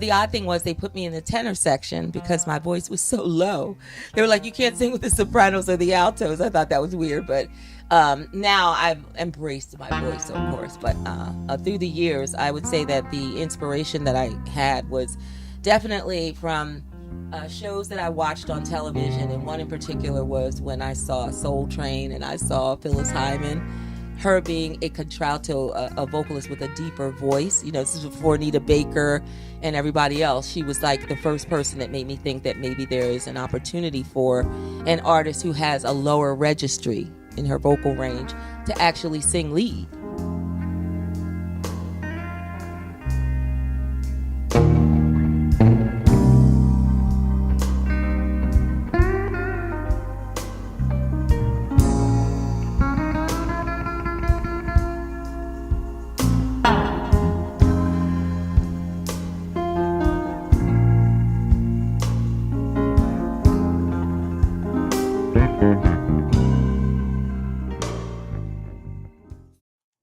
the odd thing was they put me in the tenor section because my voice was so low. They were like, you can't sing with the sopranos or the altos. I thought that was weird, but now I've embraced my voice, of course. But through the years, I would say that the inspiration that I had was definitely from shows that I watched on television, and one in particular was when I saw Soul Train and I saw Phyllis Hyman. Her being a contralto, a vocalist with a deeper voice. You know, this is before Anita Baker and everybody else. She was like the first person that made me think that maybe there is an opportunity for an artist who has a lower registry in her vocal range to actually sing lead.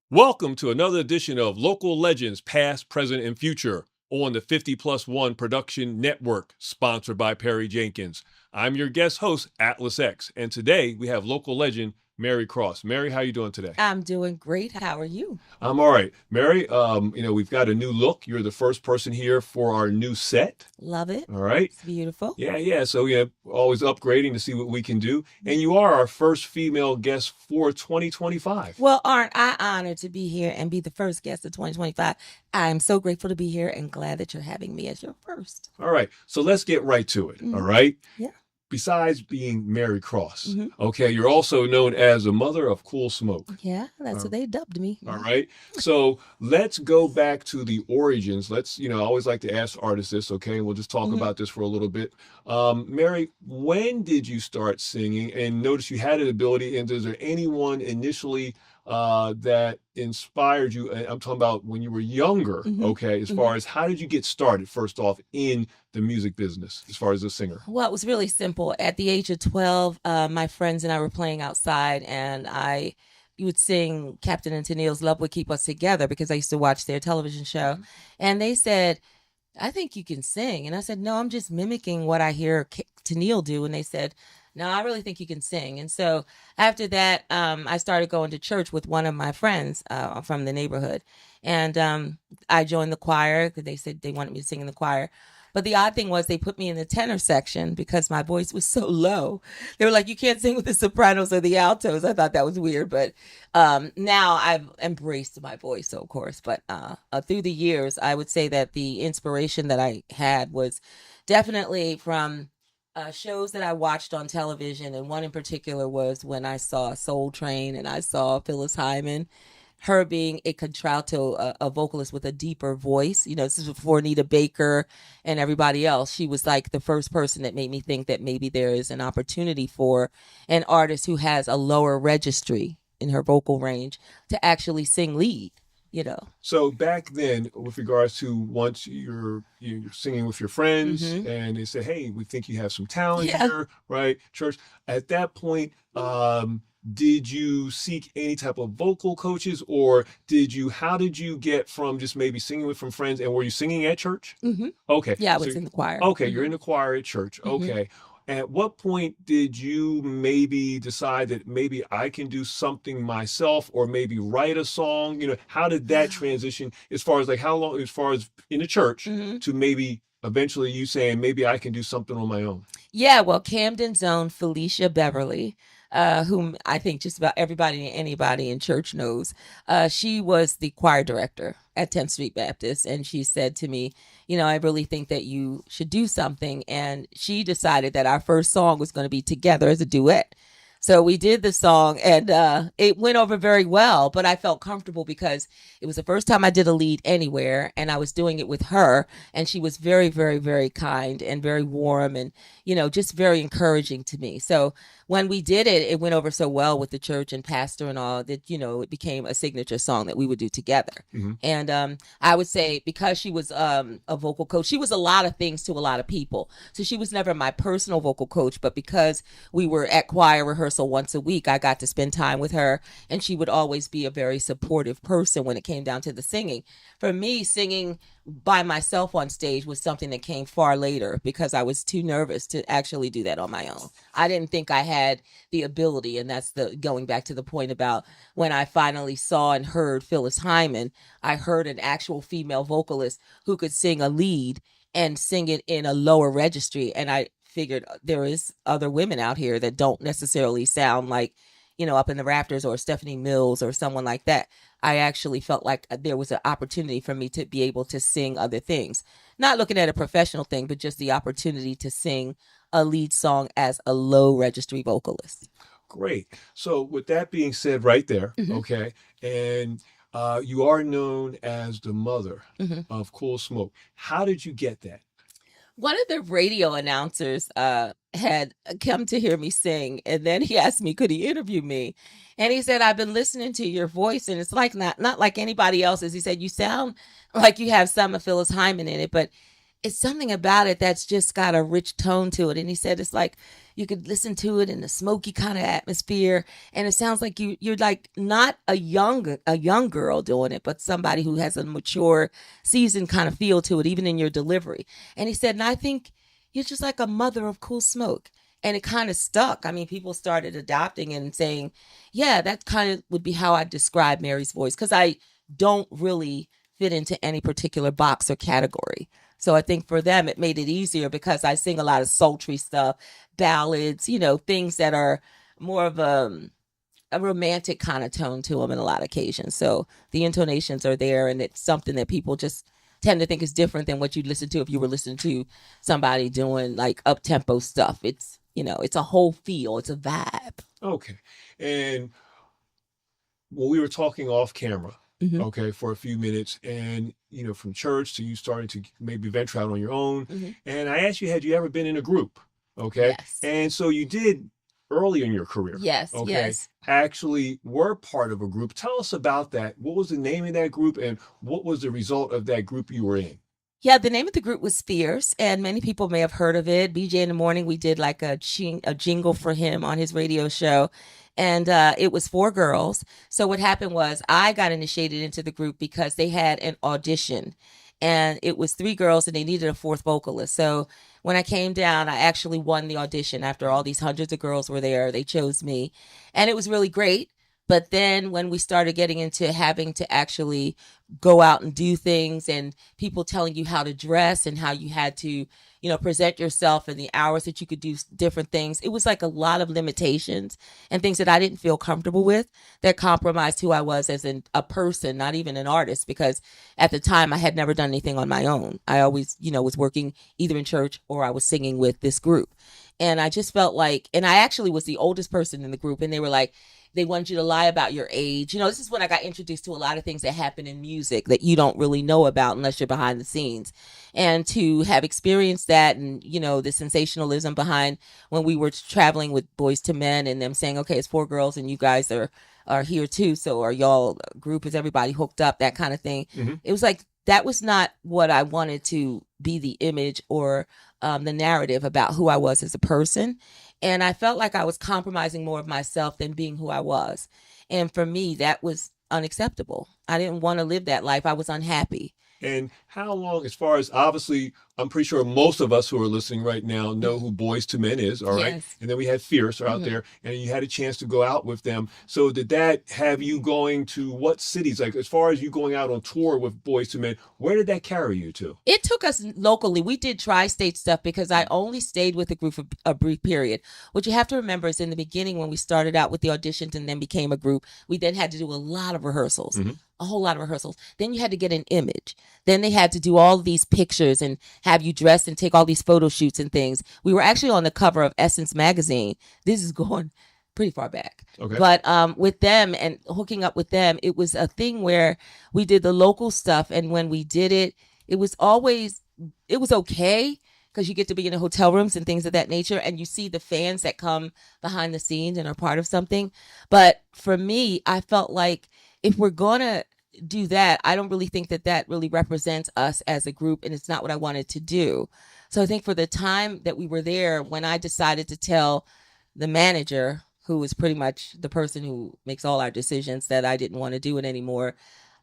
Welcome to another edition of Local Legends, Past, Present, and Future on the 50+1 Production Network, sponsored by Perry Jenkins. I'm your guest host, Atlas X, and today we have local legend Mary Cross. Mary, how are you doing today? I'm doing great. How are you? I'm all right. Mary, we've got a new look. You're the first person here for our new set. Love it. All right. It's beautiful. Yeah. So, always upgrading to see what we can do. And you are our first female guest for 2025. Well, aren't I honored to be here and be the first guest of 2025? I'm so grateful to be here and glad that you're having me as your first. All right. So let's get right to it. All right. Yeah. Besides being Mary Cross, okay, you're also known as the mother of Cool Smoke. Yeah, that's what they dubbed me. All right. So let's go back to the origins. I always like to ask artists this, okay? We'll just talk about this for a little bit. Mary, when did you start singing? And notice you had an ability, and is there anyone initially that inspired you? I'm talking about when you were younger, okay, as far as how did you get started, first off, in the music business, as far as a singer? Well, it was really simple. At the age of 12, my friends and I were playing outside, and you would sing Captain and Tennille's Love Would Keep Us Together because I used to watch their television show. And they said, I think you can sing. And I said, no, I'm just mimicking what I hear Tennille do. And they said, no, I really think you can sing. And so after that, I started going to church with one of my friends from the neighborhood. And I joined the choir because they said they wanted me to sing in the choir. But the odd thing was they put me in the tenor section because my voice was so low. They were like, you can't sing with the sopranos or the altos. I thought that was weird. But now I've embraced my voice, of course. But through the years, I would say that the inspiration that I had was definitely from shows that I watched on television. And one in particular was when I saw Soul Train and I saw Phyllis Hyman. Her being a contralto, a vocalist with a deeper voice. You know, this is before Anita Baker and everybody else. She was like the first person that made me think that maybe there is an opportunity for an artist who has a lower registry in her vocal range to actually sing lead. So back then, with regards to once you're singing with your friends and they say, hey, we think you have some talent here, right? Church. At that point, did you seek any type of vocal coaches, or how did you get from just maybe singing with some friends, and were you singing at church? Okay. Yeah, I was in the choir. Okay, you're in the choir at church. Okay. At what point did you maybe decide that maybe I can do something myself, or maybe write a song? How did that transition as far as how long, as far as in the church to maybe eventually you saying maybe I can do something on my own? Yeah, well, Camden's own Felicia Beverly, whom I think just about everybody and anybody in church knows. She was the choir director at 10th Street Baptist. And she said to me, I really think that you should do something. And she decided that our first song was going to be together as a duet. So we did the song, and it went over very well, but I felt comfortable because it was the first time I did a lead anywhere, and I was doing it with her, and she was very, very, very kind and very warm and, just very encouraging to me. So when we did it, it went over so well with the church and pastor and all that, it became a signature song that we would do together. And I would say because she was a vocal coach, she was a lot of things to a lot of people. So she was never my personal vocal coach, but because we were at choir rehearsal rehearsal once a week, I got to spend time with her, and she would always be a very supportive person when it came down to the singing. For me, singing by myself on stage was something that came far later because I was too nervous to actually do that on my own. I didn't think I had the ability, and that's the going back to the point about when I finally saw and heard Phyllis Hyman. I heard an actual female vocalist who could sing a lead and sing it in a lower registry, and I figured there is other women out here that don't necessarily sound like, up in the rafters, or Stephanie Mills or someone like that. I actually felt like there was an opportunity for me to be able to sing other things, not looking at a professional thing, but just the opportunity to sing a lead song as a low registry vocalist. Great. So with that being said right there, Mhm. okay, and you are known as the mother Mhm. of Cool Smoke. How did you get that? One of the radio announcers had come to hear me sing, and then he asked me, could he interview me? And he said, I've been listening to your voice, and it's like not like anybody else's. He said, you sound like you have some of Phyllis Hyman in it, but it's something about it that's just got a rich tone to it. And he said, it's like you could listen to it in a smoky kind of atmosphere, and it sounds like you're like not a young girl doing it, but somebody who has a mature, seasoned kind of feel to it, even in your delivery. And he said, and I think you're just like a mother of Cool Smoke. And it kind of stuck. I mean, people started adopting and saying, yeah, that kind of would be how I describe Mary's voice, because I don't really fit into any particular box or category. So I think for them, it made it easier because I sing a lot of sultry stuff, ballads, things that are more of a romantic kind of tone to them in a lot of occasions. So the intonations are there, and it's something that people just tend to think is different than what you'd listen to if you were listening to somebody doing like up-tempo stuff. It's, it's a whole feel. It's a vibe. Okay. And when we were talking off camera, Mhm. okay, for a few minutes, and from church to you starting to maybe venture out on your own, Mhm. and I asked you, had you ever been in a group? Okay. Yes. And so you did early in your career. Yes. Okay. Yes. Actually were part of a group. Tell us about that. What was the name of that group, and what was the result of that group you were in? Yeah, the name of the group was Fierce, and many people may have heard of it. BJ in the Morning, we did like a jingle for him on his radio show, and it was 4 girls. So what happened was I got initiated into the group because they had an audition, and it was 3 girls, and they needed a 4th vocalist. So when I came down, I actually won the audition. After all these hundreds of girls were there, they chose me, and it was really great. But then when we started getting into having to actually go out and do things, and people telling you how to dress and how you had to, present yourself and the hours that you could do different things, it was like a lot of limitations and things that I didn't feel comfortable with that compromised who I was as a person, not even an artist, because at the time I had never done anything on my own. I always, was working either in church or I was singing with this group. And I just felt like, and I actually was the oldest person in the group, and they were like, they wanted you to lie about your age. This is when I got introduced to a lot of things that happen in music that you don't really know about unless you're behind the scenes. And to have experienced that, and, the sensationalism behind when we were traveling with Boys to Men and them saying, okay, it's 4 girls and you guys are here too. So are y'all group, is everybody hooked up, that kind of thing. Mm-hmm. It was like, that was not what I wanted to be the image or the narrative about who I was as a person. And I felt like I was compromising more of myself than being who I was. And for me, that was unacceptable. I didn't want to live that life. I was unhappy. And how long, as far as, obviously, I'm pretty sure most of us who are listening right now know who Boys to Men is, all right? Yes. And then we had Fierce are out Mhm. there, and you had a chance to go out with them. So did that have you going to what cities? Like, as far as you going out on tour with Boys to Men, where did that carry you to? It took us locally. We did tri-state stuff because I only stayed with the group for a brief period. What you have to remember is in the beginning when we started out with the auditions and then became a group, we then had to do a lot of rehearsals. Mhm. A whole lot of rehearsals. Then you had to get an image. Then they had to do all these pictures and have you dressed and take all these photo shoots and things. We were actually on the cover of Essence magazine. This is going pretty far back. Okay. But with them and hooking up with them, it was a thing where we did the local stuff. And when we did it, it was okay because you get to be in the hotel rooms and things of that nature. And you see the fans that come behind the scenes and are part of something. But for me, I felt like if we're going to do that, I don't really think that really represents us as a group, and it's not what I wanted to do. So I think for the time that we were there, when I decided to tell the manager, who was pretty much the person who makes all our decisions, that I didn't want to do it anymore,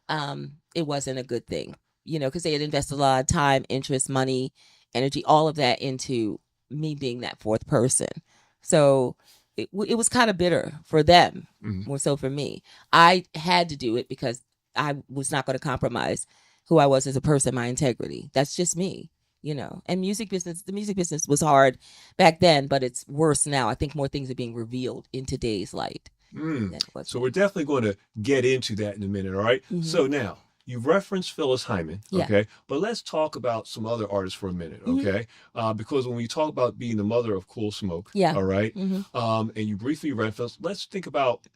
it wasn't a good thing, because they had invested a lot of time, interest, money, energy, all of that into me being that fourth person. So it was kind of bitter for them, more so for me. I had to do it because I was not going to compromise who I was as a person, my integrity. That's just me, And the music business was hard back then, but it's worse now. I think more things are being revealed in today's light. So we're definitely going to get into that in a minute, all right? So now, you've referenced Phyllis Hyman, okay? But let's talk about some other artists for a minute, okay? Because when we talk about being the mother of Cool Smoke, all right? And you briefly referenced, let's think about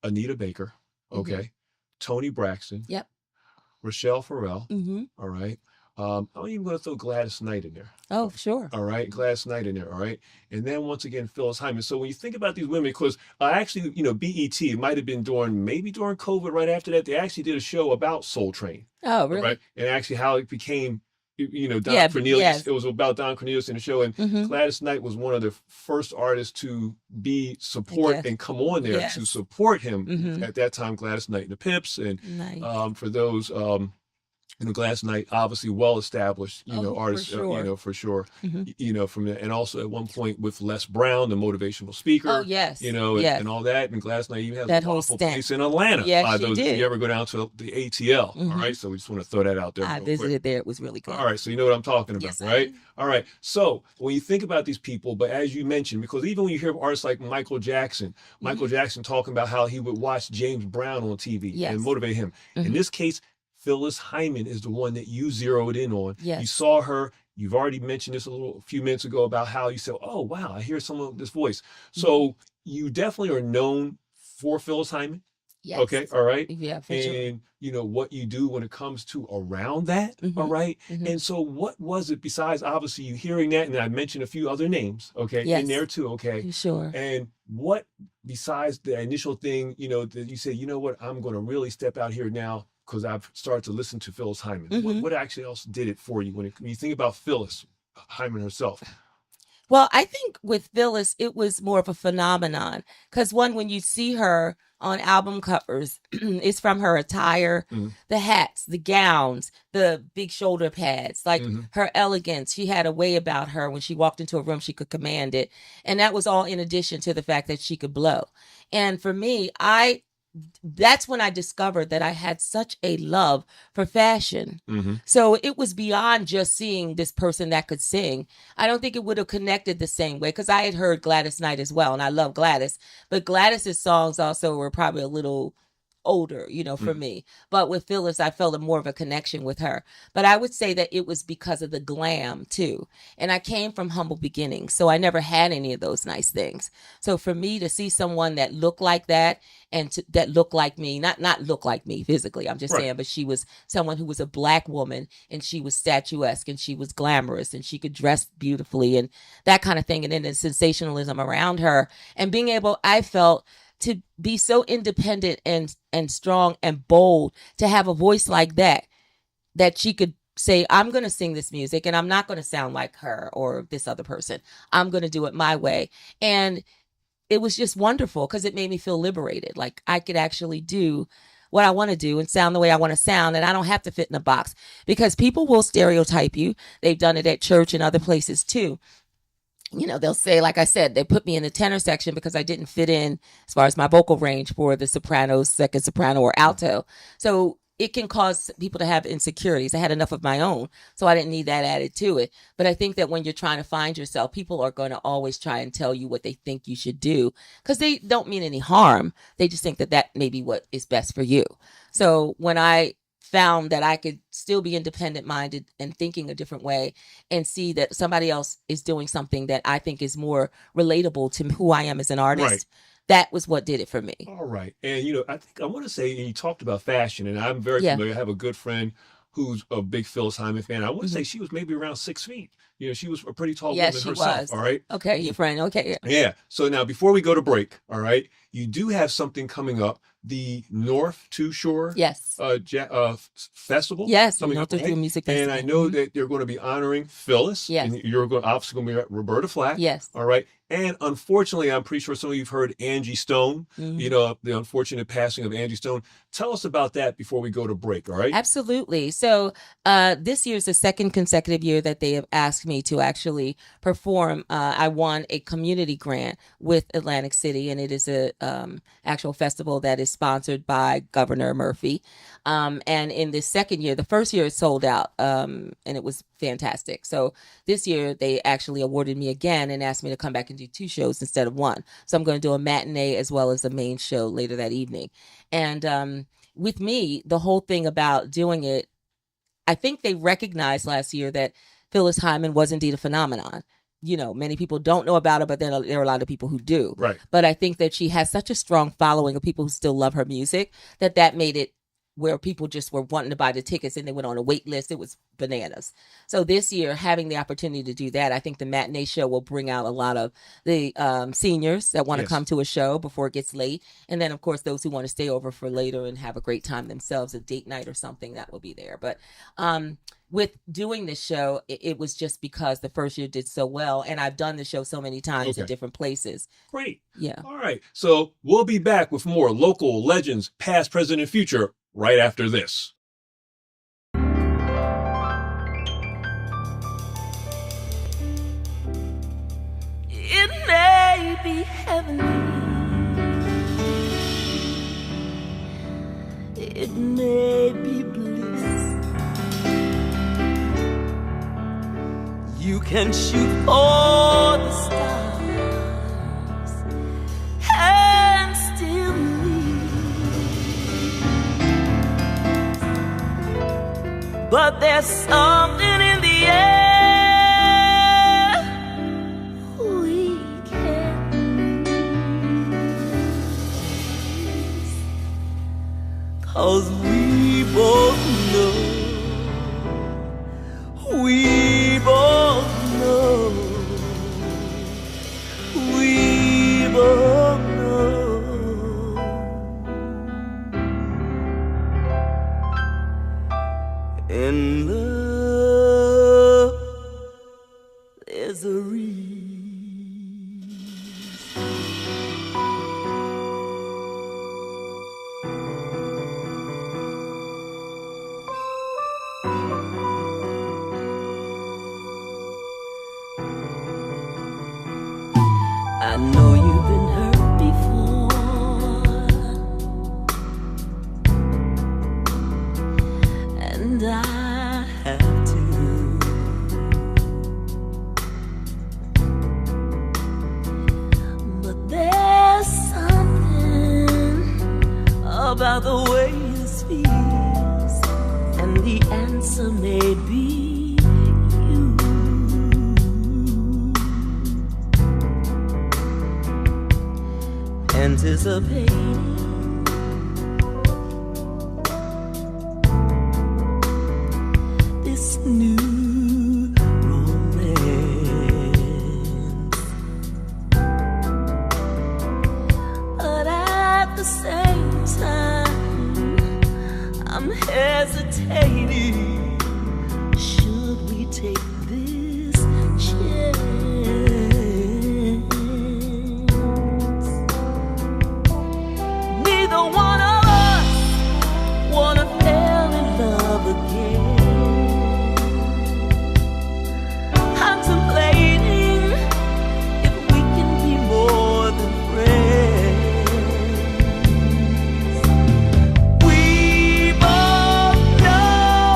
Anita Baker, okay? Toni Braxton, Rochelle Farrell, all right? I'm even going to throw Gladys Knight in there. Oh, sure. All right, Gladys Knight in there, all right? And then once again, Phyllis Hyman. So when you think about these women, because actually, BET, it might have been maybe during COVID, right after that, they actually did a show about Soul Train. Oh, really? Right? And actually how it became, Don Cornelius. Yes. It was about Don Cornelius in the show. And Gladys Knight was one of the first artists to support and come on there to support him. At that time, Gladys Knight and the Pips. And for those... Gladys Knight, obviously well-established, artist, for sure, from the, and also at one point with Les Brown, the motivational speaker. Oh, yes. And all that. And Gladys Knight even has that a whole wonderful place in Atlanta. Yes, she did. If you ever go down to the ATL, all right? So we just want to throw that out there. I visited there. It was really good. All right. So you know what I'm talking about, Yes, right? All right. So when you think about these people, but as you mentioned, because even when you hear artists like Michael Jackson talking about how he would watch James Brown on TV and motivate him. In this case, Phyllis Hyman is the one that you zeroed in on. Yes. You saw her. You've already mentioned this a few minutes ago about how you said, oh, wow, I hear some of this voice. So you definitely are known for Phyllis Hyman. Yes. Okay. All right. Yeah, for and what you do when it comes to around that. All right. And so what was it besides obviously you hearing that? And I mentioned a few other names, okay, in there too. Okay. Sure. And what besides the initial thing, that you say, you know what, I'm going to really step out here now because I've started to listen to Phyllis Hyman. What actually else did it for you when you think about Phyllis Hyman herself? Well, I think with Phyllis, it was more of a phenomenon because when you see her on album covers, it's from her attire, the hats, the gowns, the big shoulder pads, like her elegance. She had a way about her when she walked into a room, she could command it. And that was all in addition to the fact that she could blow. And for me, that's when I discovered that I had such a love for fashion. So it was beyond just seeing this person that could sing. I don't think it would have connected the same way because I had heard Gladys Knight as well, and I love Gladys. But Gladys's songs also were probably a little older, for me. But with Phyllis, I felt more of a connection with her. But I would say that it was because of the glam too. And I came from humble beginnings, so I never had any of those nice things. So for me to see someone that looked like that and that looked like me, not look like me physically, I'm just saying, but she was someone who was a Black woman and she was statuesque and she was glamorous and she could dress beautifully and that kind of thing. And then the sensationalism around her and being able, I felt, to be so independent and strong and bold, to have a voice like that she could say, I'm going to sing this music and I'm not going to sound like her or this other person. I'm going to do it my way. And it was just wonderful because it made me feel liberated. Like I could actually do what I want to do and sound the way I want to sound. And I don't have to fit in a box because people will stereotype you. They've done it at church and other places too. They'll say, like I said, they put me in the tenor section because I didn't fit in as far as my vocal range for the soprano, second soprano, or alto. So it can cause people to have insecurities. I had enough of my own, so I didn't need that added to it. But I think that when you're trying to find yourself, people are going to always try and tell you what they think you should do because they don't mean any harm. They just think that may be what is best for you. So when I found that I could still be independent minded and thinking a different way and see that somebody else is doing something that I think is more relatable to who I am as an artist. That was what did it for me. All right. And, I think I want to say, and you talked about fashion and I'm very familiar. I have a good friend who's a big Phyllis Hyman fan. I want to say she was maybe around 6 feet. She was a pretty tall woman herself. Was. All right. Okay, your friend. Okay. Yeah. So now before we go to break, all right, you do have something coming up, the North Too Shore Festival. Yes, North Too Shore Music Festival. And I know that you're going to be honoring Phyllis. Yes. And you're obviously going to be Roberta Flack. Yes. All right. And unfortunately, I'm pretty sure some of you've heard Angie Stone, Mhm. the unfortunate passing of Angie Stone. Tell us about that before we go to break, all right? Absolutely. So this year is the second consecutive year that they have asked me to actually perform. I won a community grant with Atlantic City, and it is a actual festival that is sponsored by Governor Murphy. And in the second year, the first year it sold out, and it was fantastic. So this year they actually awarded me again and asked me to come back and do two shows instead of one. So I'm going to do a matinee as well as a main show later that evening. And with me, the whole thing about doing it, I think they recognized last year that Phyllis Hyman was indeed a phenomenon. You know, many people don't know about her, but then there are a lot of people who do. Right. But I think that she has such a strong following of people who still love her music that made it where people just were wanting to buy the tickets and they went on a wait list. It was bananas. So this year, having the opportunity to do that, I think the matinee show will bring out a lot of the seniors that want to Yes. come to a show before it gets late. And then, of course, those who want to stay over for later and have a great time themselves, a date night or something, that will be there. But with doing this show, it was just because the first year did so well. And I've done the show so many times in Okay. different places. Great. Yeah. All right. So we'll be back with more local legends, past, present, and future, right after this. It may be heavenly. It may be bliss. You can shoot for the stars and still leave. But there's something in the air. Cause we both know, we both know, we both know. In love, there's a reason. I know you've been hurt before, and I have too. But there's something about the way this feels, and the answer may be anticipating this new romance. But at the same time, I'm hesitating. Should we take this chance? Neither one of us wanna fall in love again. Contemplating if we can be more than friends. We both know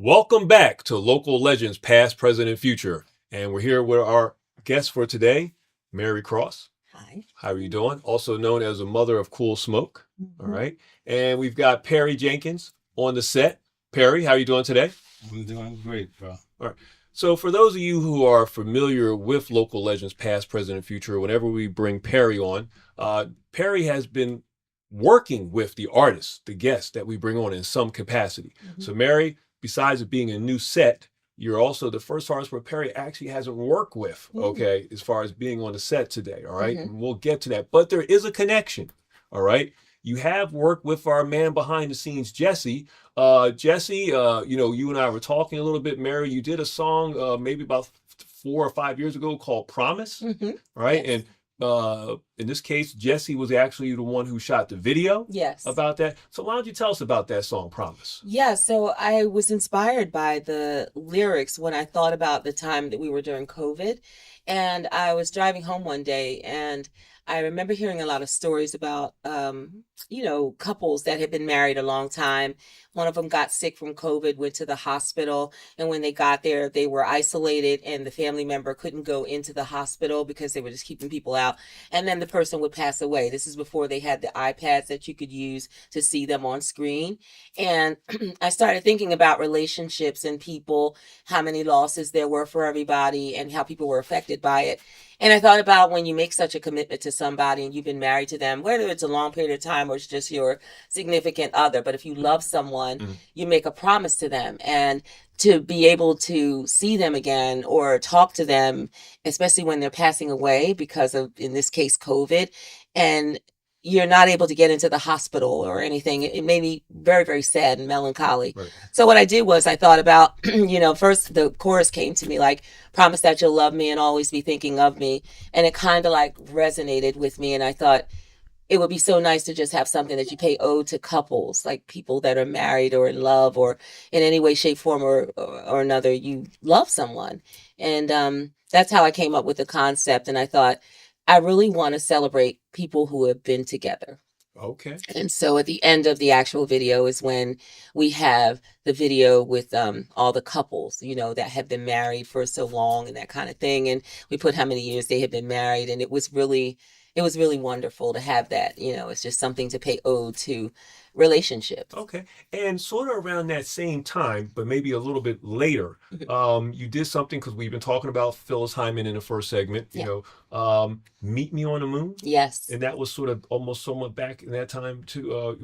Welcome back to Local Legends Past, Present, and Future. And we're here with our guest for today, Mary Cross. Hi. How are you doing? Also known as the mother of Cool Smoke. All Mhm. right. And we've got Perry Jenkins on the set. Perry, how are you doing today? I'm doing great, bro. All right. So for those of you who are familiar with Local Legends Past, Present, and Future, whenever we bring Perry on, Perry has been working with the artists, the guests that we bring on in some capacity. Mhm. So Mary, besides it being a new set, you're also the first artist where Perry actually hasn't worked with, okay, as far as being on the set today, all right? Mhm. And we'll get to that. But there is a connection, all right? You have worked with our man behind the scenes, Jesse. Jesse, you and I were talking a little bit, Mary. You did a song maybe about 4 or 5 years ago called Promise, Mhm. right? Yes. And in this case, Jesse was actually the one who shot the video Yes. about that. So why don't you tell us about that song, Promise? Yeah, so I was inspired by the lyrics when I thought about the time that we were during COVID. And I was driving home one day and I remember hearing a lot of stories about, couples that had been married a long time. One of them got sick from COVID, went to the hospital. And when they got there, they were isolated and the family member couldn't go into the hospital because they were just keeping people out. And then the person would pass away. This is before they had the iPads that you could use to see them on screen. And I started thinking about relationships and people, how many losses there were for everybody and how people were affected by it. And I thought about when you make such a commitment to somebody and you've been married to them, whether it's a long period of time or it's just your significant other, but if you love someone, you make a promise to them. And to be able to see them again or talk to them, especially when they're passing away because of, in this case, COVID, and you're not able to get into the hospital or anything, it made me very, very sad and melancholy. Right. So what I did was I thought about, first the chorus came to me like, promise that you'll love me and always be thinking of me. And it kind of like resonated with me. And I thought it would be so nice to just have something that you pay ode to couples, like people that are married or in love or in any way, shape, form or another, you love someone. And that's how I came up with the concept. And I thought, I really want to celebrate people who have been together. Okay. And so at the end of the actual video is when we have the video with all the couples, that have been married for so long and that kind of thing. And we put how many years they had been married. And it was really wonderful to have that. It's just something to pay ode to relationships. Okay. And sort of around that same time, but maybe a little bit later, you did something because we've been talking about Phyllis Hyman in the first segment, Yeah. Meet Me on the Moon. Yes. And that was sort of almost somewhat back in that time too.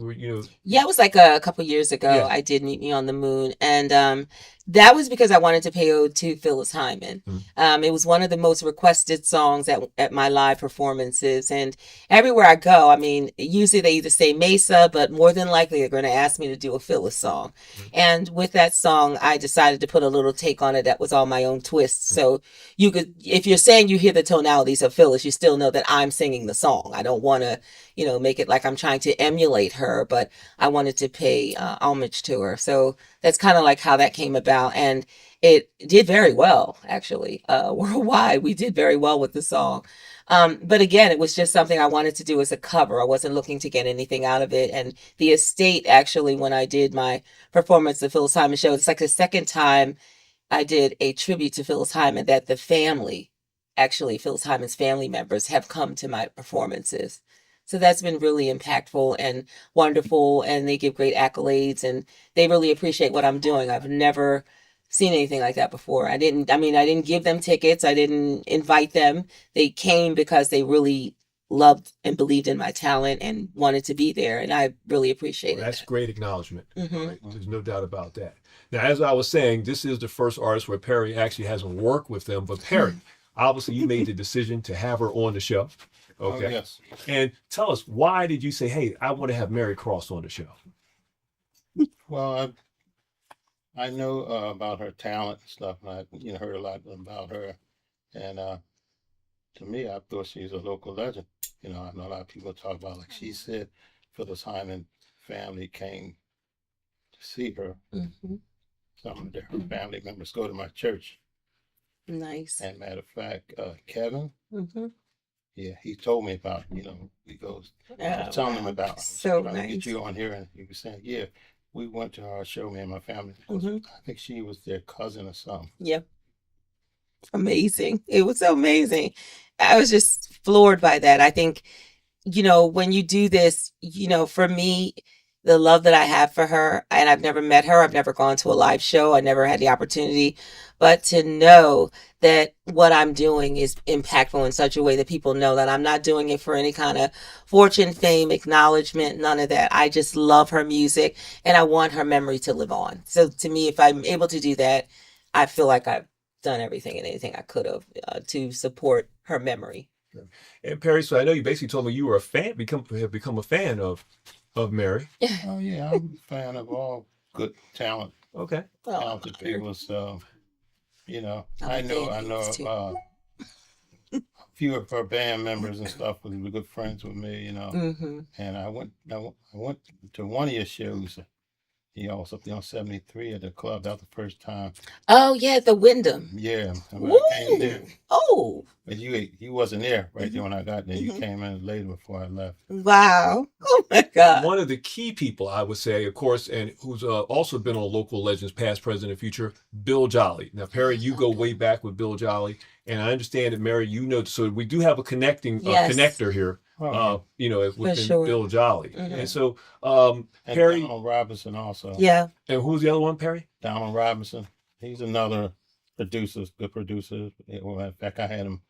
Yeah, it was like a couple years ago. Yeah. I did Meet Me on the Moon. And that was because I wanted to pay ode to Phyllis Hyman. It was one of the most requested songs at my live performances. And everywhere I go, I mean, usually they either say Mesa, but more than likely they're going to ask me to do a Phyllis song. And with that song, I decided to put a little take on it that was all my own twists. So you could, if you're saying you hear the tonalities of Phyllis, you still know that I'm singing the song. I don't want to, make it like I'm trying to emulate her, but I wanted to pay homage to her. So that's kind of like how that came about. And it did very well, actually. Worldwide, we did very well with the song. But again, it was just something I wanted to do as a cover. I wasn't looking to get anything out of it. And the estate, actually, when I did my performance of Phyllis Hyman show, it's like the second time I did a tribute to Phyllis Hyman that the family, actually Phyllis Hyman's family members, have come to my performances. So that's been really impactful and wonderful, and they give great accolades and they really appreciate what I'm doing. I've never seen anything like that before. I didn't give them tickets. I didn't invite them. They came because they really loved and believed in my talent and wanted to be there. And I really appreciate Well, it. that's great acknowledgement. Mhm. Right? There's no doubt about that. Now, as I was saying, this is the first artist where Perry actually hasn't worked with them. But Perry, obviously, you made the decision to have her on the show. Okay. Oh, yes. And tell us, why did you say, hey, I want to have Mary Cross on the show? Well, I know about her talent and stuff. I heard a lot about her, and to me, I thought she's a local legend. I know a lot of people talk about, like she said, Phyllis Hyman family came to see her. Mhm. Some of her family members go to my church. Nice. And matter of fact, Kevin, Mhm. yeah, he told me about, he goes, I was telling him about, I was So trying to nice. get you on here, and he was saying, yeah, we went to her show, me and my family. I think she was their cousin or something. Yep. Amazing. It was so amazing. I was just floored by that. I think, when you do this, for me, the love that I have for her, and I've never met her, I've never gone to a live show, I never had the opportunity, but to know that what I'm doing is impactful in such a way that people know that I'm not doing it for any kind of fortune, fame, acknowledgement, none of that. I just love her music and I want her memory to live on. So to me, if I'm able to do that, I feel like I've done everything and anything I could have to support her memory. And Perry, so I know you basically told me you were a fan, have become a fan of Mary. Oh yeah, I'm a fan of all good talent, Okay. talented people. So I I like know Andy's too. a few of her band members and stuff was good friends with me. Hmm. And I went to one of your shows. I was up there on 73 at the club. That was the first time. Oh yeah, the Wyndham. Yeah, and when I came there, Woo! Oh. but you wasn't there right there Hmm. when I got there. You Hmm. came in later before I left. Wow. Oh my God. One of the key people, I would say, of course, and who's also been on Local Legends, past, present, and future, Bill Jolly. Now, Perry, you go way back with Bill Jolly, and I understand that Mary, so we do have a Yes, connector here, Oh, for within sure. Bill Jolly. Hmm. And so, and Perry, Donald Robinson also. Yeah. and who's the other one, Perry? Donald Robinson. He's another producer, good producer. Well, in fact, I had him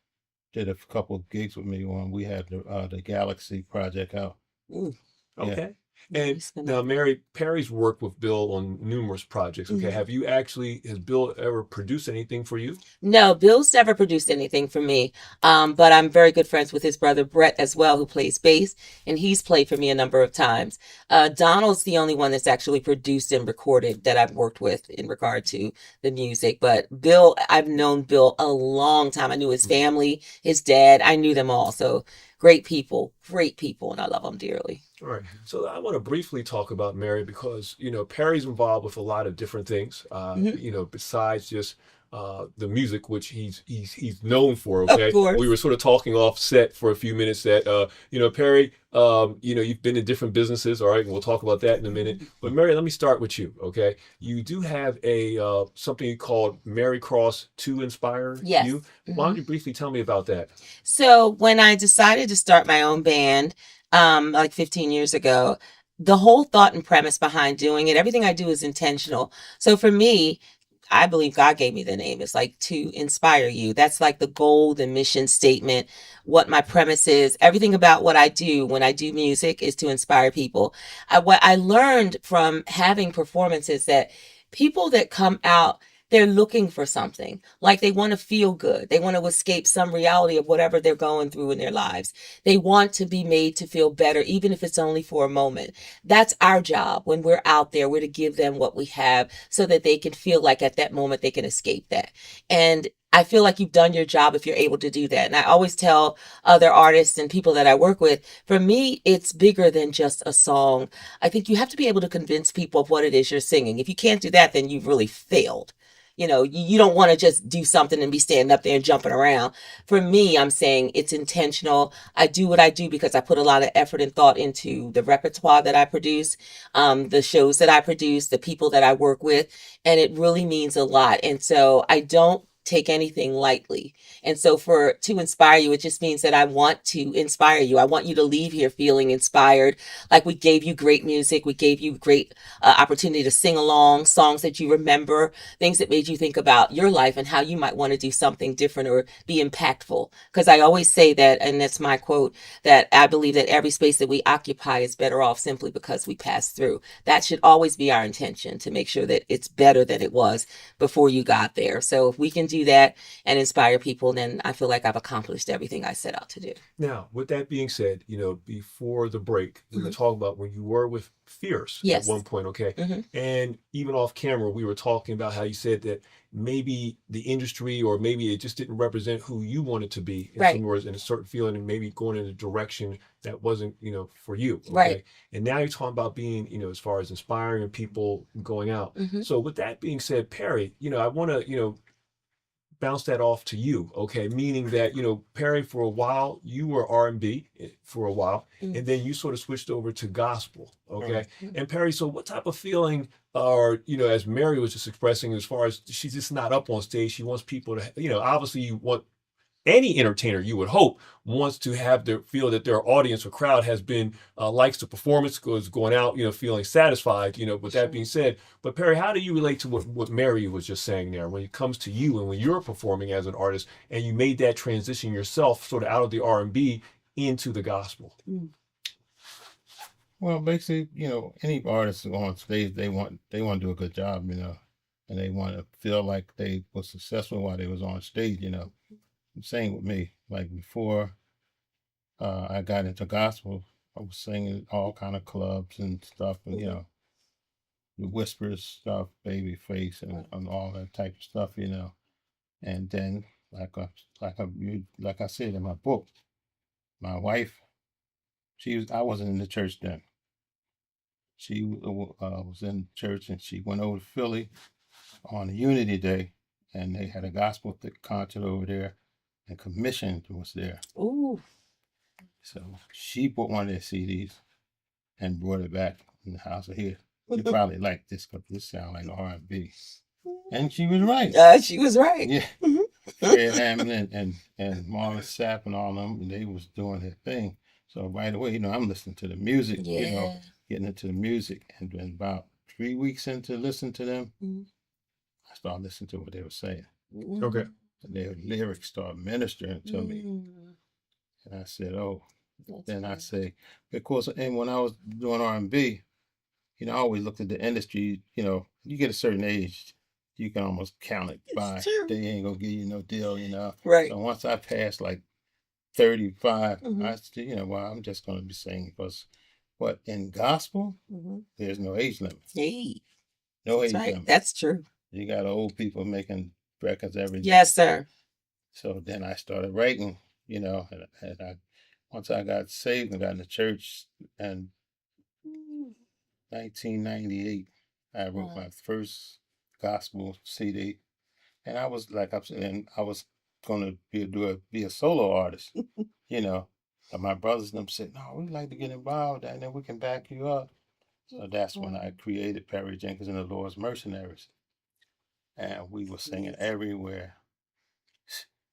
did a couple of gigs with me when we had the Galaxy project out. Ooh, Yeah. Okay. And he's gonna. now, Mary, Perry's worked with Bill on numerous projects. Okay. Mhm. Has Bill ever produced anything for you? No, Bill's never produced anything for me. But I'm very good friends with his brother Brett as well, who plays bass, and he's played for me a number of times. Donald's the only one that's actually produced and recorded that I've worked with in regard to the music. But Bill, I've known Bill a long time. I knew his family, his dad, I knew them all. So great people, and I love them dearly. All right. So I want to briefly talk about Mary because, Perry's involved with a lot of different things, Mhm. besides just the music, which he's known for. Of Okay. We were course. sort of talking off set for a few minutes that, Perry, you've been in different businesses. All right. And we'll talk about that in a minute. But Mary, let me start with you. Okay. You do have something called Mary Cross to Inspire Yes. You. Why don't you briefly tell me about that? So when I decided to start my own band, like 15 years ago, the whole thought and premise behind doing it, everything I do is intentional. So for me, I believe God gave me the name. It's like to inspire you. That's like the goal, the mission statement, what my premise is. Everything about what I do when I do music is to inspire people. What I learned from having performances that people that come out, they're looking for something. Like they want to feel good. They want to escape some reality of whatever they're going through in their lives. They want to be made to feel better, even if it's only for a moment. That's our job when we're out there. We're to give them what we have so that they can feel like at that moment they can escape that. And I feel like you've done your job if you're able to do that. And I always tell other artists and people that I work with, for me, it's bigger than just a song. I think you have to be able to convince people of what it is you're singing. If you can't do that, then you've really failed. You don't want to just do something and be standing up there and jumping around. For me, I'm saying it's intentional. I do what I do because I put a lot of effort and thought into the repertoire that I produce, the shows that I produce, the people that I work with, and it really means a lot. And so I don't take anything lightly. And so to inspire you, it just means that I want to inspire you. I want you to leave here feeling inspired. Like we gave you great music. We gave you great opportunity to sing along, songs that you remember, things that made you think about your life and how you might want to do something different or be impactful. Because I always say that, and that's my quote, that I believe that every space that we occupy is better off simply because we pass through. That should always be our intention, to make sure that it's better than it was before you got there. So if we can do that and inspire people, then I feel like I've accomplished everything I set out to do. Now, with that being said, before the break, we were Mhm. talking about when you were with Fierce at one Yes. point, okay? Hmm. And even off camera, we were talking about how you said that maybe the industry or maybe it just didn't represent who you wanted to be in some Right. words, in a certain feeling and maybe going in a direction that wasn't, for you, okay? Right. And now you're talking about being, as far as inspiring people going out. Hmm. So with that being said, Perry, I want to, bounce that off to you, okay? Meaning that, Perry, for a while, you were R&B for a while, and then you sort of switched over to gospel, okay? And Perry, so what type of feeling, or, as Mary was just expressing, as far as she's just not up on stage, she wants people to, obviously you want any entertainer, you would hope, wants to have their feel that their audience or crowd has been likes the performance, goes going out, feeling satisfied. With that being said, but Perry, how do you relate to what Mary was just saying there when it comes to you and when you're performing as an artist and you made that transition yourself, sort of out of the R&B into the gospel? Well, basically, any artist on stage, they want to do a good job, and they want to feel like they were successful while they was on stage, Same with me. Like before I got into gospel, I was singing all kind of clubs and stuff, and the Whispers stuff, Babyface, and all that type of stuff, And then, like I said in my book, my wife, I wasn't in the church then. She was in church, and she went over to Philly on a Unity Day, and they had a gospel concert over there, and Commission was there. Ooh. So she bought one of their CDs and brought it back in the house of here. You probably like this because this sound like R&B. And she was right. She was right. Yeah. Fred Hammond and Marlon Sapp and all of them, they was doing their thing. So right away, I'm listening to the music, getting into the music. And then about 3 weeks into listening to them, I started listening to what they were saying. Okay. And their lyrics started ministering to me. And I said, oh. Then I say, because, and when I was doing R&B, I always looked at the industry, you get a certain age, you can almost count it by, they ain't going to give you no deal, Right. So once I passed like 35, I said, well, I'm just going to be singing but in gospel, there's no age limit. Hey. No age That's right. limit. That's true. You got old people making records every day. Yes, sir. So then I started writing, and once I got saved and got in the church in 1998, I wrote my first gospel CD, and I was like, I was going to be a solo artist, But my brothers and them said, no, we'd like to get involved, and then we can back you up. So that's when I created Perry Jenkins and the Lord's Mercenaries, and we were singing everywhere,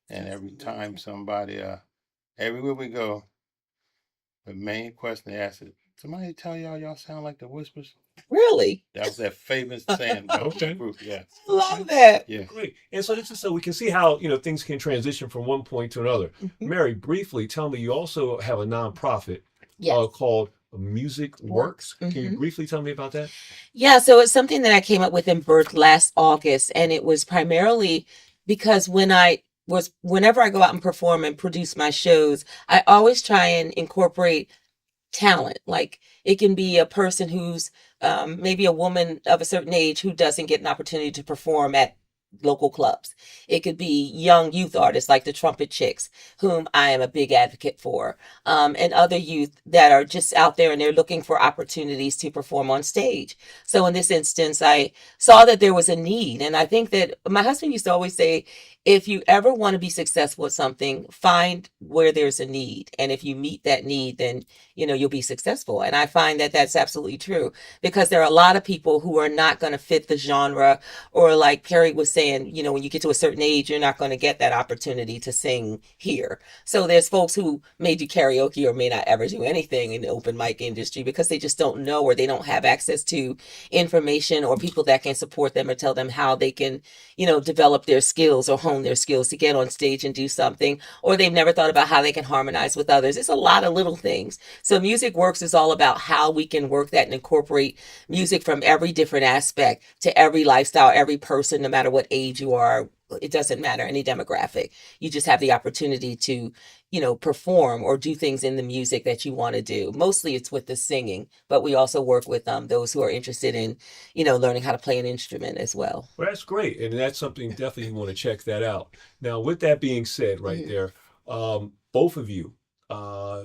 and every time somebody, everywhere we go, the main question they asked is, somebody tell y'all sound like the Whispers? Really? That was their favorite saying. Okay. Group, yeah. Love that. Yeah. Great. And so this is so we can see how, things can transition from one point to another. Mary, briefly tell me, you also have a nonprofit called Music Works. Can you briefly tell me about that? Yeah, so it's something that I came up with in birth last August, and it was primarily because whenever I go out and perform and produce my shows, I always try and incorporate talent. Like it can be a person who's maybe a woman of a certain age who doesn't get an opportunity to perform at local clubs. It could be young youth artists like the Trumpet Chicks, whom I am a big advocate for, and other youth that are just out there and they're looking for opportunities to perform on stage. So in this instance, I saw that there was a need. And I think that my husband used to always say, if you ever want to be successful at something, find where there's a need. And if you meet that need, then, you'll be successful. And I find that that's absolutely true because there are a lot of people who are not going to fit the genre, or like Perry was saying, when you get to a certain age, you're not going to get that opportunity to sing here. So there's folks who may do karaoke or may not ever do anything in the open mic industry because they just don't know, or they don't have access to information or people that can support them or tell them how they can, develop their skills or hone their skills to get on stage and do something, or they've never thought about how they can harmonize with others. It's a lot of little things. So Music Works is all about how we can work that and incorporate music from every different aspect to every lifestyle, every person, no matter what age you are. It doesn't matter, any demographic. You just have the opportunity to, perform or do things in the music that you want to do. Mostly it's with the singing, but we also work with those who are interested in, learning how to play an instrument as well. Well, that's great. And that's something definitely you want to check that out. Now, with that being said, right there, both of you,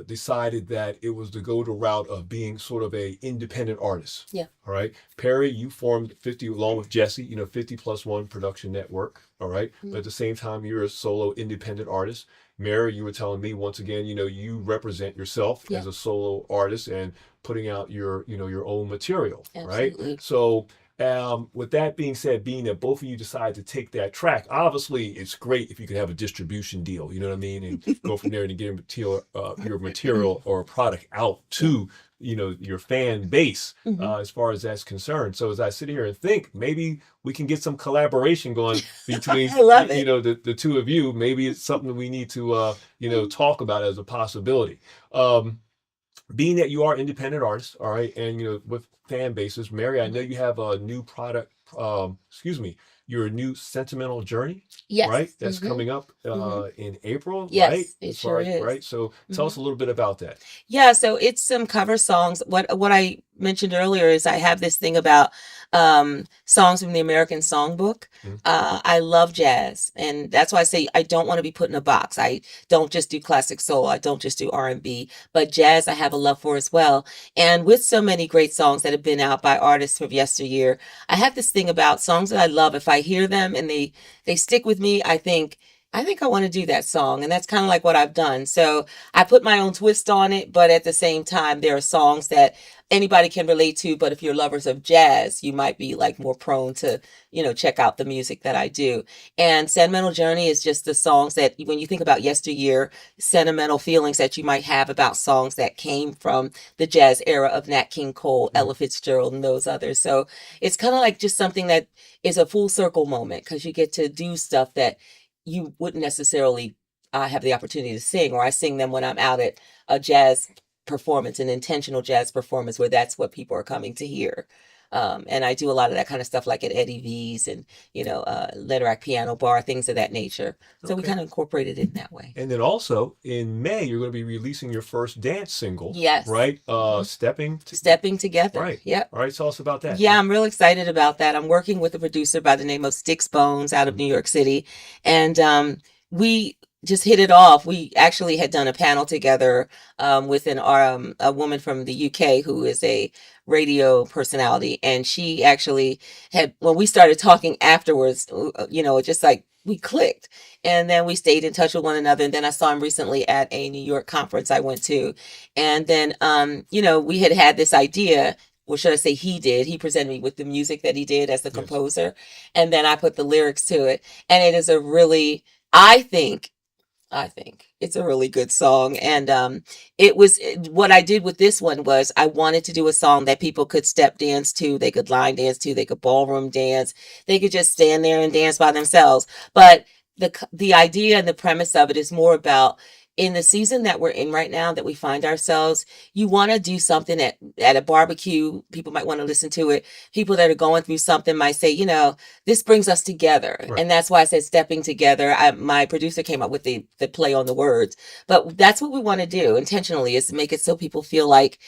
decided that it was to go the route of being sort of a independent artist. Yeah. All right. Perry, you formed 50 along with Jesse, 50+1 production network. All right. But at the same time, you're a solo independent artist. Mary, you were telling me once again, you represent yourself Yeah. as a solo artist and putting out your own material. Absolutely. Right. So with that being said, being that both of you decide to take that track, obviously it's great if you can have a distribution deal, you know what I mean, and go from there and get your material or product out to your fan base as far as that's concerned. So as I sit here and think, maybe we can get some collaboration going between I love it. the two of you. Maybe it's something that we need to talk about as a possibility. Being that you are independent artists, all right, and with fan bases, Mary, I know you have a new product. Your new Sentimental Journey, Yes. right? That's Mhm. coming up in April, Yes, right? it As sure far as- is. Right. So tell us a little bit about that. Yeah, so it's some cover songs. What I mentioned earlier is I have this thing about songs from the American Songbook. Mhm. I love jazz, and that's why I say I don't want to be put in a box. I don't just do classic soul. I don't just do R&B, but jazz I have a love for as well. And with so many great songs that have been out by artists from yesteryear, I have this thing about songs that I love. If I hear them and they stick with me, I think I want to do that song, and that's kind of like what I've done. So I put my own twist on it, but at the same time, there are songs that anybody can relate to. But if you're lovers of jazz, you might be like more prone to, check out the music that I do. And Sentimental Journey is just the songs that, when you think about yesteryear, sentimental feelings that you might have about songs that came from the jazz era of Nat King Cole, Ella Fitzgerald, and those others. So it's kind of like just something that is a full circle moment because you get to do stuff that you wouldn't necessarily have the opportunity to sing, or I sing them when I'm out at a jazz performance, an intentional jazz performance where that's what people are coming to hear. And I do a lot of that kind of stuff like at Eddie V's and, Lederach Piano Bar, things of that nature. So we Okay. kind of incorporated it in that way. And then also in May, you're going to be releasing your first dance single. Yes. Right. Mhm. Stepping Together. Right. Yep. All right. Tell us about that. Yeah, I'm real excited about that. I'm working with a producer by the name of Sticks Bones out of New York City. And we just hit it off. We actually had done a panel together with a woman from the UK who is a radio personality. And she actually when we started talking afterwards, it just like we clicked. And then we stayed in touch with one another. And then I saw him recently at a New York conference I went to. And then, we had this idea. Or should I say he did. He presented me with the music that he did as the Yes. composer. And then I put the lyrics to it. And it is a really, I think it's a really good song. And what I did with this one was I wanted to do a song that people could step dance to, they could line dance to, they could ballroom dance, they could just stand there and dance by themselves. But the idea and the premise of it is more about, in the season that we're in right now, that we find ourselves, you want to do something at a barbecue. People might want to listen to it. People that are going through something might say, this brings us together. Right. And that's why I said stepping together. My producer came up with the play on the words, but that's what we want to do intentionally, is to make it so people feel like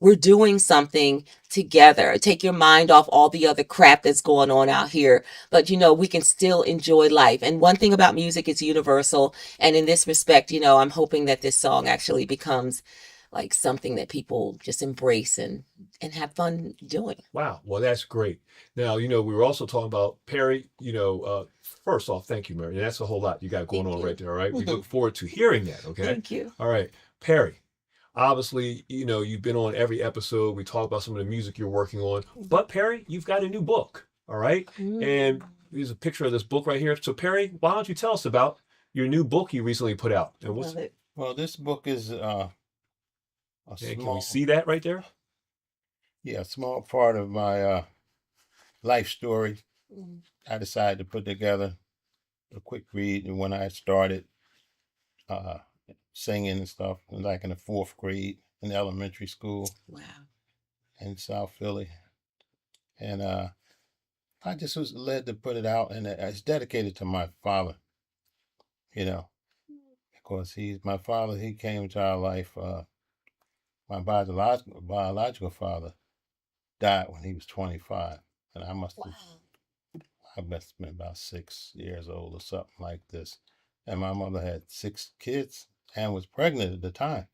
we're doing something together. Take your mind off all the other crap that's going on out here. But, we can still enjoy life. And one thing about music, it's universal. And in this respect, I'm hoping that this song actually becomes like something that people just embrace and have fun doing. Wow. Well, that's great. Now, we were also talking about Perry, first off, thank you, Mary. That's a whole lot you got going Thank on you. right there. All right. We look forward to hearing that. Okay. Thank you. All right. Perry, obviously, you've been on every episode. We talk about some of the music you're working on. But Perry, you've got a new book. All right. And here's a picture of this book right here. So Perry, why don't you tell us about your new book you recently put out? And Love it. Well, this book is a can we small, see that right there? a small part of my life story. Mhm. I decided to put together a quick read, and when I started uh, singing and stuff, like in the fourth grade in elementary school Wow. in South Philly, and I just was led to put it out, and it's dedicated to my father. Because my father. He came to our life. My biological father died when he was 25, and I must have been about 6 years old or something like this. And my mother had 6 kids, and was pregnant at the time.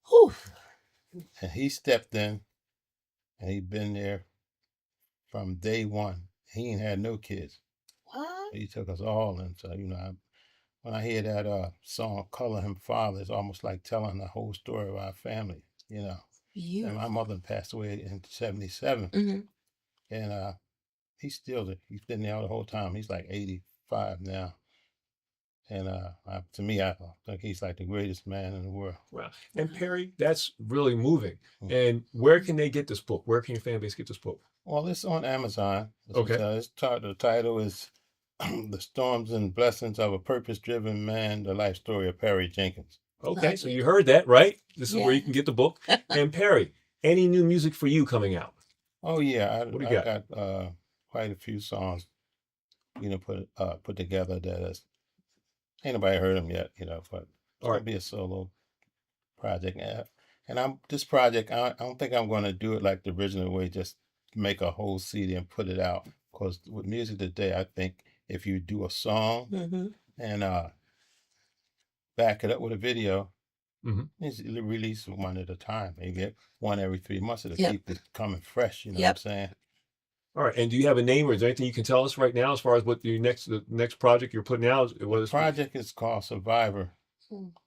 Whew. And he stepped in, and he'd been there from day one. He ain't had no kids. What? He took us all in. So, when I hear that song, Color Him Father, it's almost like telling the whole story of our family, And my Beautiful. mother passed away in 77. hmm And he's been there the whole time. He's like 85 now. And to me, I think he's like the greatest man in the world. Wow. And Perry, that's really moving. Mm. And where can they get this book? Where can your fan base get this book? Well, it's on Amazon. Okay. The title is The Storms and Blessings of a Purpose-Driven Man, The Life Story of Perry Jenkins. Okay, Love so it. you heard that, right? This is where Yeah. you can get the book. And Perry, any new music for you coming out? Oh, yeah. What do you I got? got quite a few songs, put together that ain't nobody heard them yet, but it's All going right. to be a solo project. And this project, I don't think I'm going to do it like the original way, just make a whole CD and put it out. Because with music today, I think if you do a song hmm and back it up with a video, Mhm. it's release one at a time. Maybe one every 3 months to Yep. keep it coming fresh. You know Yep. what I'm saying? All right. And do you have a name, or is there anything you can tell us right now as far as what the next project you're putting out? The What is? project is called Survivor.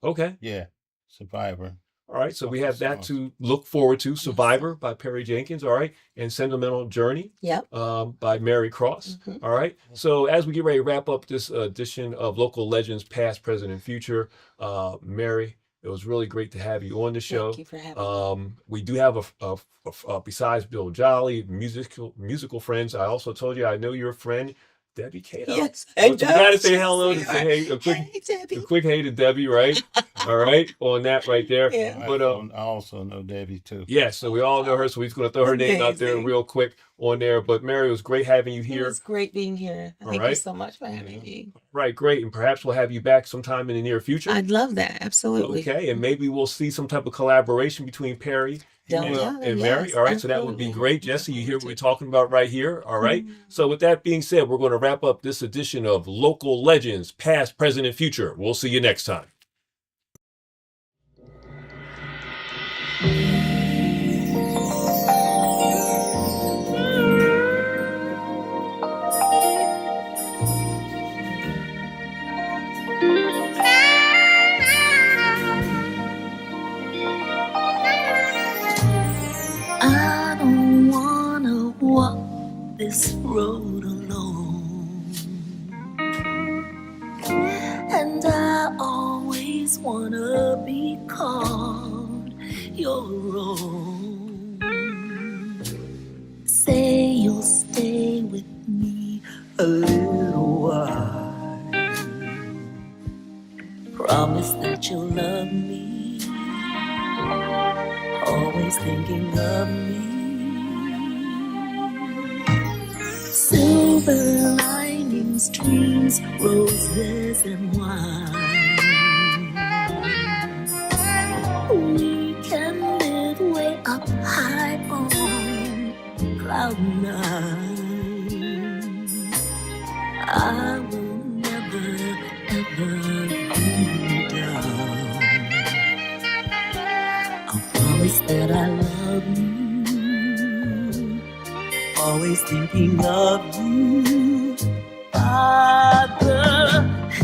Okay. Yeah, Survivor. All right. So we Couple have that songs. to look forward to. Survivor by Perry Jenkins. All right. And Sentimental Journey Yep. by Mary Cross. Mhm. All right. So as we get ready to wrap up this edition of Local Legends, Past, Present, and Future, Mary, it was really great to have you on the show. Thank you for having me. We do have besides Bill Jolly, musical friends. I also told you I know your friend Debbie Cato. Yes, So I you gotta know. say hello to say hey, a Hey, Debbie. quick hey to Debbie, right? All right, on that right there. Yeah. I But also know Debbie too. yeah, so we all know her, so we're just gonna throw her name out there Amazing. real quick on there. But Mary, it was great having you It here. was great being here. All Thank you right. so much for having me. Right, great, and perhaps we'll have you back sometime in the near future. I'd love that. Absolutely. Okay, and maybe we'll see some type of collaboration between Perry Don't and, doubt it, and Mary. yes, All right, so that would be absolutely. great. Jesse, you hear what we're talking about right here. All right. Mhm. So with that being said, we're going to wrap up this edition of Local Legends, Past, Present, and Future. We'll see you next time. I don't wanna walk this road alone, and I always wanna be called your own. Say you'll stay with me a little while. Promise that you'll love me, always thinking of me. Silver linings, dreams, roses, and wine. We can live way up high on cloud nine. I will never, ever let you down. I'll promise that I love you, always thinking of you. Father,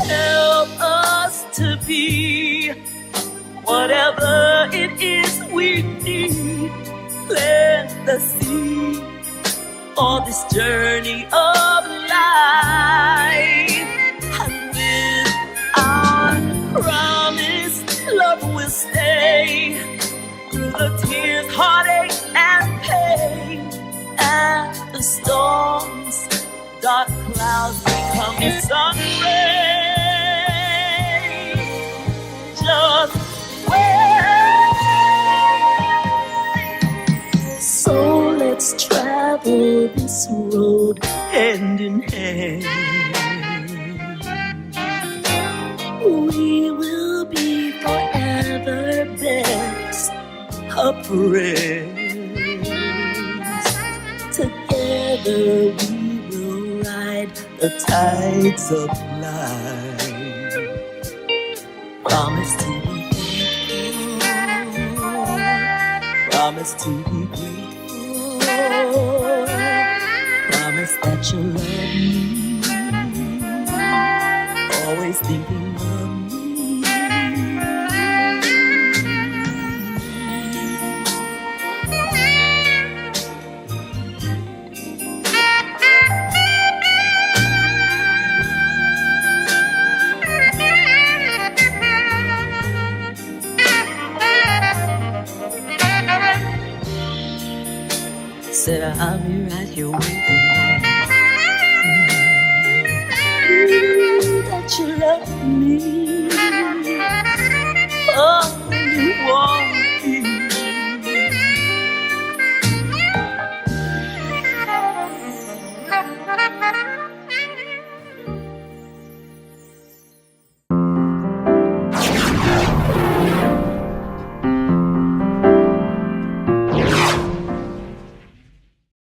help us to be whatever it is we need. Plant the seed on this journey of life, and with our promise, love will stay through the tears, heartache, and pain, and the storms, dark clouds becoming sun rays. Just wait. So let's travel this road hand in hand. We will be forever best of friends. Together we will ride the tides of life. Promise to be faithful. Promise to be grateful. Promise that you'll love me. Always thinking of me. Said I'll be right here waiting.